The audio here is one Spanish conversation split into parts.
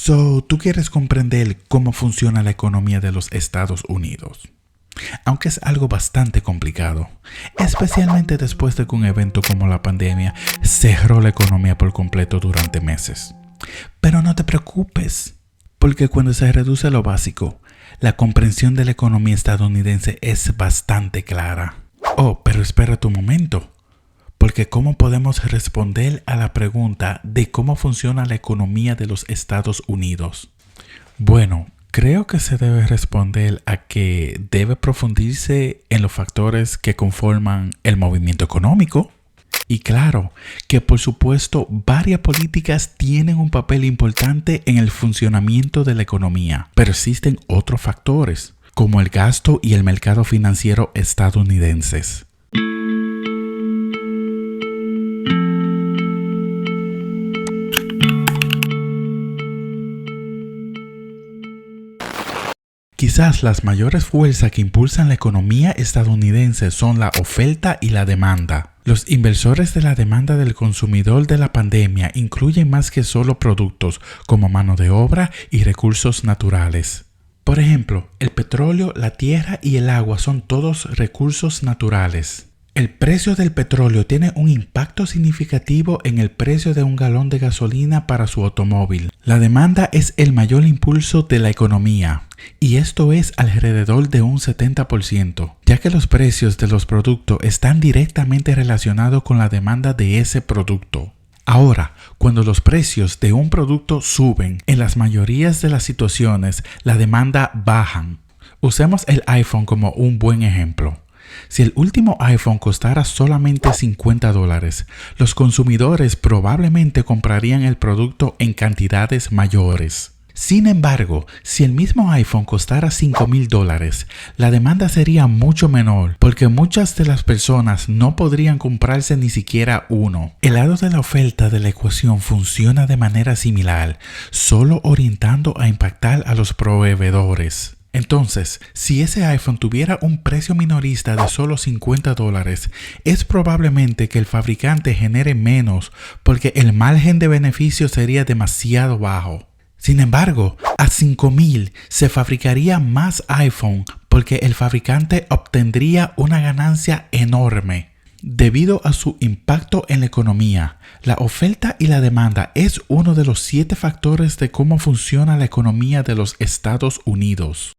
Tú quieres comprender cómo funciona la economía de los Estados Unidos. Aunque es algo bastante complicado, especialmente después de que un evento como la pandemia cerró la economía por completo durante meses. Pero no te preocupes, porque cuando se reduce lo básico, la comprensión de la economía estadounidense es bastante clara. Oh, pero espera un momento. Porque ¿cómo podemos responder a la pregunta de cómo funciona la economía de los Estados Unidos? Bueno, creo que se debe responder a que debe profundizarse en los factores que conforman el movimiento económico. Y claro, que por supuesto varias políticas tienen un papel importante en el funcionamiento de la economía, pero existen otros factores, como el gasto y el mercado financiero estadounidenses. Quizás las mayores fuerzas que impulsan la economía estadounidense son la oferta y la demanda. Los inversores de la demanda del consumidor de la pandemia incluyen más que solo productos como mano de obra y recursos naturales. Por ejemplo, el petróleo, la tierra y el agua son todos recursos naturales. El precio del petróleo tiene un impacto significativo en el precio de un galón de gasolina para su automóvil. La demanda es el mayor impulso de la economía, y esto es alrededor de un 70%, ya que los precios de los productos están directamente relacionados con la demanda de ese producto. Ahora, cuando los precios de un producto suben, en las mayorías de las situaciones, la demanda baja. Usemos el iPhone como un buen ejemplo. Si el último iPhone costara solamente $50, los consumidores probablemente comprarían el producto en cantidades mayores. Sin embargo, si el mismo iPhone costara $5,000, la demanda sería mucho menor porque muchas de las personas no podrían comprarse ni siquiera uno. El lado de la oferta de la ecuación funciona de manera similar, solo orientando a impactar a los proveedores. Entonces, si ese iPhone tuviera un precio minorista de solo $50, es probablemente que el fabricante genere menos porque el margen de beneficio sería demasiado bajo. Sin embargo, a $5,000 se fabricaría más iPhone porque el fabricante obtendría una ganancia enorme. Debido a su impacto en la economía, la oferta y la demanda es uno de los 7 factores de cómo funciona la economía de los Estados Unidos.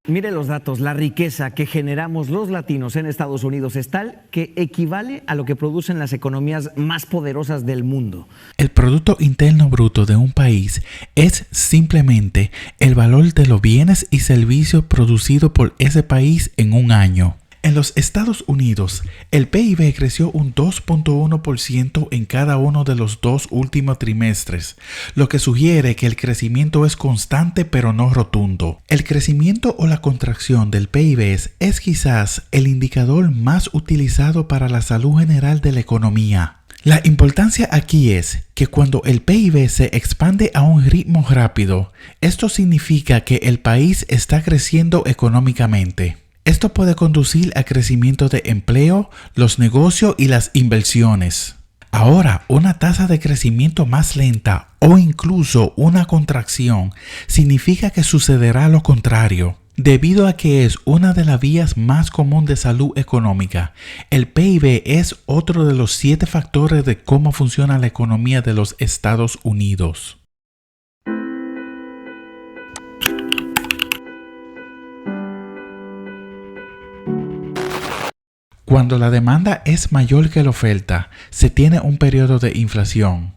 Mire los datos, la riqueza que generamos los latinos en Estados Unidos es tal que equivale a lo que producen las economías más poderosas del mundo. El Producto Interno Bruto de un país es simplemente el valor de los bienes y servicios producidos por ese país en un año. En los Estados Unidos, el PIB creció un 2.1% en cada uno de los 2 últimos trimestres, lo que sugiere que el crecimiento es constante pero no rotundo. El crecimiento o la contracción del PIB es quizás el indicador más utilizado para la salud general de la economía. La importancia aquí es que cuando el PIB se expande a un ritmo rápido, esto significa que el país está creciendo económicamente. Esto puede conducir al crecimiento de empleo, los negocios y las inversiones. Ahora, una tasa de crecimiento más lenta o incluso una contracción significa que sucederá lo contrario. Debido a que es una de las vías más comunes de salud económica, el PIB es otro de los 7 factores de cómo funciona la economía de los Estados Unidos. Cuando la demanda es mayor que la oferta, se tiene un periodo de inflación.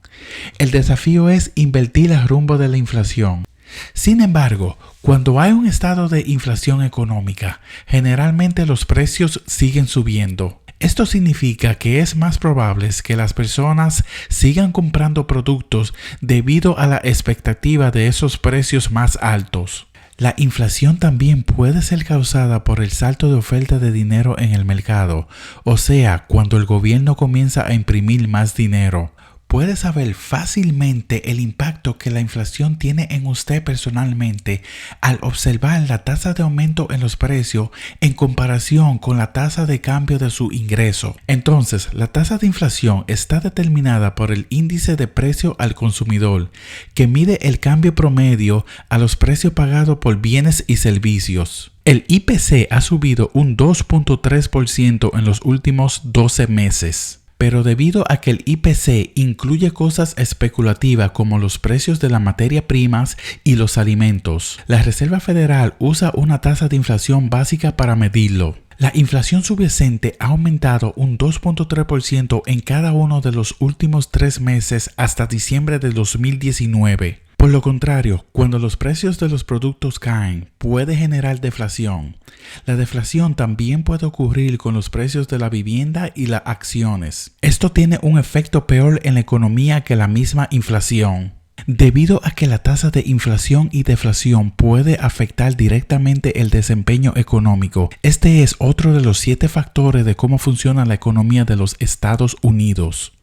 El desafío es invertir el rumbo de la inflación. Sin embargo, cuando hay un estado de inflación económica, generalmente los precios siguen subiendo. Esto significa que es más probable que las personas sigan comprando productos debido a la expectativa de esos precios más altos. La inflación también puede ser causada por el salto de oferta de dinero en el mercado, o sea, cuando el gobierno comienza a imprimir más dinero. puede saber fácilmente el impacto que la inflación tiene en usted personalmente al observar la tasa de aumento en los precios en comparación con la tasa de cambio de su ingreso. Entonces, la tasa de inflación está determinada por el índice de precio al consumidor, que mide el cambio promedio a los precios pagados por bienes y servicios. El IPC ha subido un 2.3% en los últimos 12 meses. Pero debido a que el IPC incluye cosas especulativas como los precios de las materias primas y los alimentos, la Reserva Federal usa una tasa de inflación básica para medirlo. La inflación subyacente ha aumentado un 2.3% en cada uno de los últimos 3 meses hasta diciembre de 2019. Por lo contrario, cuando los precios de los productos caen, puede generar deflación. La deflación también puede ocurrir con los precios de la vivienda y las acciones. Esto tiene un efecto peor en la economía que la misma inflación. Debido a que la tasa de inflación y deflación puede afectar directamente el desempeño económico, este es otro de los 7 factores de cómo funciona la economía de los Estados Unidos.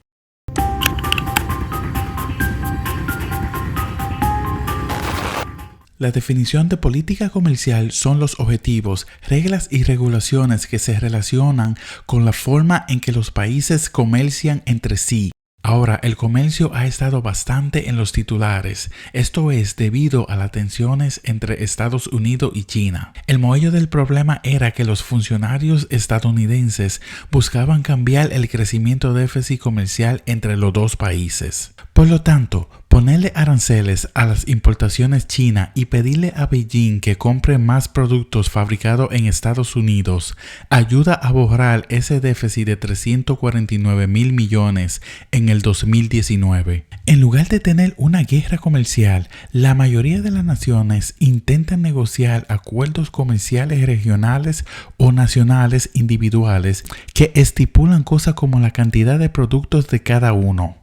La definición de política comercial son los objetivos, reglas y regulaciones que se relacionan con la forma en que los países comercian entre sí. Ahora, el comercio ha estado bastante en los titulares, esto es debido a las tensiones entre Estados Unidos y China. El meollo del problema era que los funcionarios estadounidenses buscaban cambiar el crecimiento déficit comercial entre los dos países. Por lo tanto, ponerle aranceles a las importaciones chinas y pedirle a Beijing que compre más productos fabricados en Estados Unidos ayuda a borrar ese déficit de 349 mil millones en el 2019. En lugar de tener una guerra comercial, la mayoría de las naciones intentan negociar acuerdos comerciales regionales o nacionales individuales que estipulan cosas como la cantidad de productos de cada uno.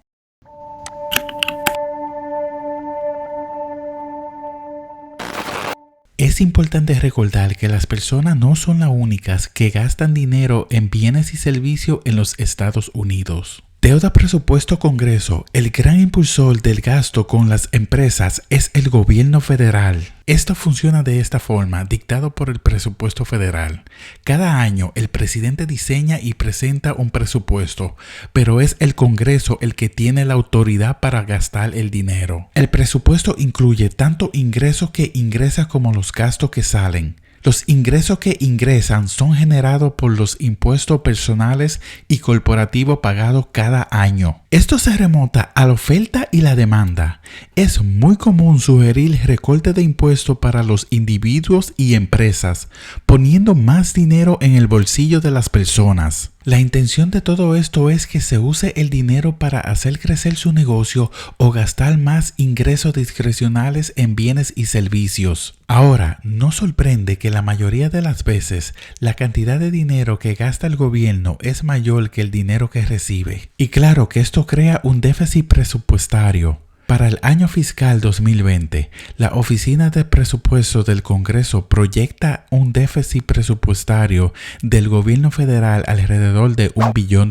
Es importante recordar que las personas no son las únicas que gastan dinero en bienes y servicios en los Estados Unidos. Deuda presupuesto Congreso, el gran impulsor del gasto con las empresas es el gobierno federal. Esto funciona de esta forma, dictado por el presupuesto federal. Cada año el presidente diseña y presenta un presupuesto, pero es el Congreso el que tiene la autoridad para gastar el dinero. El presupuesto incluye tanto ingresos que ingresan como los gastos que salen. Los ingresos que ingresan son generados por los impuestos personales y corporativos pagados cada año. Esto se remonta a la oferta y la demanda. Es muy común sugerir recorte de impuestos para los individuos y empresas, poniendo más dinero en el bolsillo de las personas. La intención de todo esto es que se use el dinero para hacer crecer su negocio o gastar más ingresos discrecionales en bienes y servicios. Ahora, no sorprende que la mayoría de las veces la cantidad de dinero que gasta el gobierno es mayor que el dinero que recibe. Y claro que esto crea un déficit presupuestario. Para el año fiscal 2020, la Oficina de Presupuestos del Congreso proyecta un déficit presupuestario del gobierno federal alrededor de $1 billón.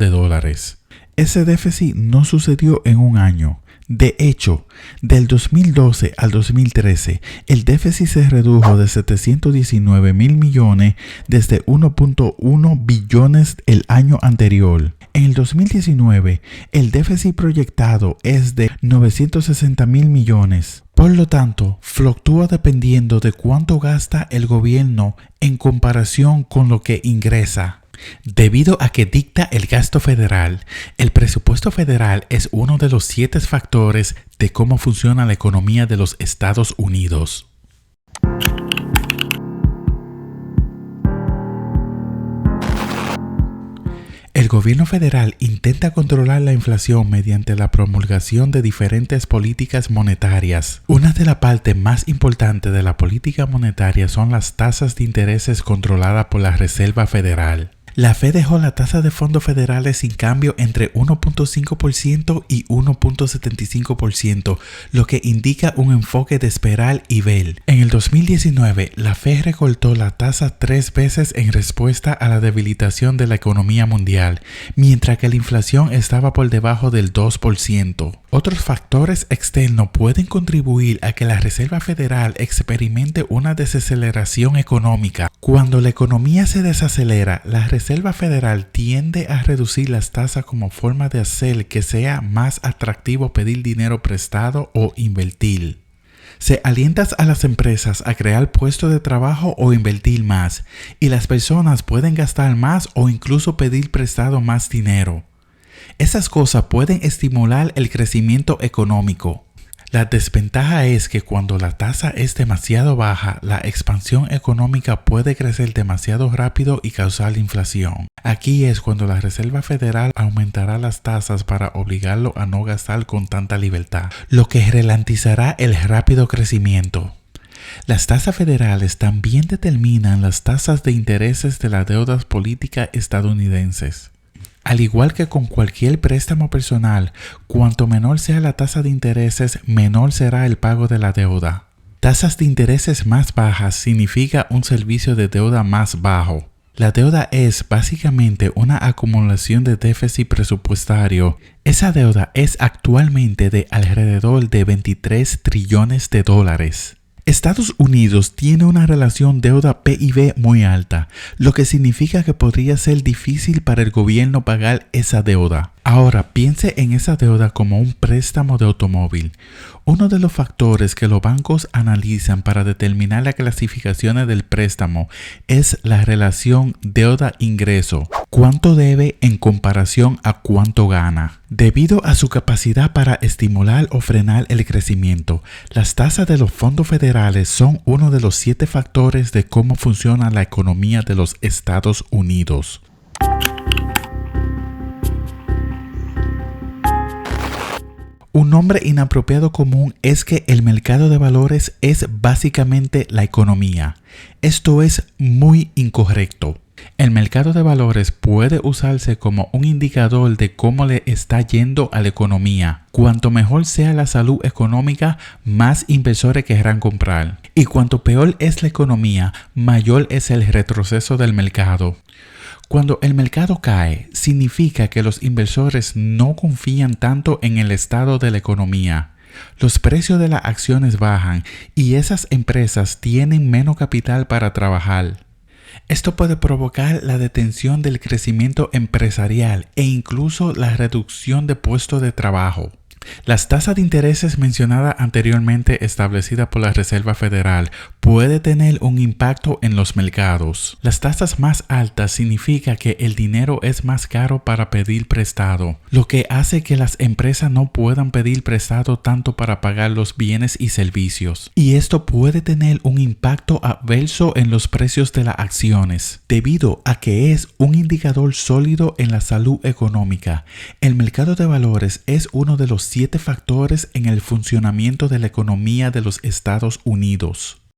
Ese déficit no sucedió en un año. De hecho, del 2012 al 2013, el déficit se redujo de 719 mil millones desde 1.1 billones el año anterior. En el 2019, el déficit proyectado es de 960 mil millones. Por lo tanto, fluctúa dependiendo de cuánto gasta el gobierno en comparación con lo que ingresa. Debido a que dicta el gasto federal, el presupuesto federal es uno de los 7 factores de cómo funciona la economía de los Estados Unidos. El gobierno federal intenta controlar la inflación mediante la promulgación de diferentes políticas monetarias. Una de las partes más importantes de la política monetaria son las tasas de intereses controladas por la Reserva Federal. La Fed dejó la tasa de fondos federales sin cambio entre 1.5% y 1.75%, lo que indica un enfoque de esperar y ver. En el 2019, la Fed recortó la tasa 3 veces en respuesta a la debilitación de la economía mundial, mientras que la inflación estaba por debajo del 2%. Otros factores externos pueden contribuir a que la Reserva Federal experimente una desaceleración económica. Cuando la economía se desacelera, la Reserva Federal tiende a reducir las tasas como forma de hacer que sea más atractivo pedir dinero prestado o invertir. Se alienta a las empresas a crear puestos de trabajo o invertir más, y las personas pueden gastar más o incluso pedir prestado más dinero. Esas cosas pueden estimular el crecimiento económico. La desventaja es que cuando la tasa es demasiado baja, la expansión económica puede crecer demasiado rápido y causar inflación. Aquí es cuando la Reserva Federal aumentará las tasas para obligarlo a no gastar con tanta libertad, lo que ralentizará el rápido crecimiento. Las tasas federales también determinan las tasas de intereses de las deudas políticas estadounidenses. Al igual que con cualquier préstamo personal, cuanto menor sea la tasa de intereses, menor será el pago de la deuda. Tasas de intereses más bajas significa un servicio de deuda más bajo. La deuda es básicamente una acumulación de déficit presupuestario. Esa deuda es actualmente de alrededor de 23 trillones de dólares. Estados Unidos tiene una relación deuda-PIB muy alta, lo que significa que podría ser difícil para el gobierno pagar esa deuda. Ahora piense en esa deuda como un préstamo de automóvil. Uno de los factores que los bancos analizan para determinar las clasificaciones del préstamo es la relación deuda-ingreso. ¿Cuánto debe en comparación a cuánto gana? Debido a su capacidad para estimular o frenar el crecimiento, las tasas de los fondos federales son uno de los 7 factores de cómo funciona la economía de los Estados Unidos. Un nombre inapropiado común es que el mercado de valores es básicamente la economía. Esto es muy incorrecto. El mercado de valores puede usarse como un indicador de cómo le está yendo a la economía. Cuanto mejor sea la salud económica, más inversores querrán comprar. Y cuanto peor es la economía, mayor es el retroceso del mercado. Cuando el mercado cae, significa que los inversores no confían tanto en el estado de la economía. Los precios de las acciones bajan y esas empresas tienen menos capital para trabajar. Esto puede provocar la detención del crecimiento empresarial e incluso la reducción de puestos de trabajo. Las tasas de intereses mencionadas anteriormente establecidas por la Reserva Federal puede tener un impacto en los mercados. Las tasas más altas significa que el dinero es más caro para pedir prestado, lo que hace que las empresas no puedan pedir prestado tanto para pagar los bienes y servicios. Y esto puede tener un impacto adverso en los precios de las acciones. Debido a que es un indicador sólido en la salud económica, el mercado de valores es uno de los 7 factores en el funcionamiento de la economía de los Estados Unidos.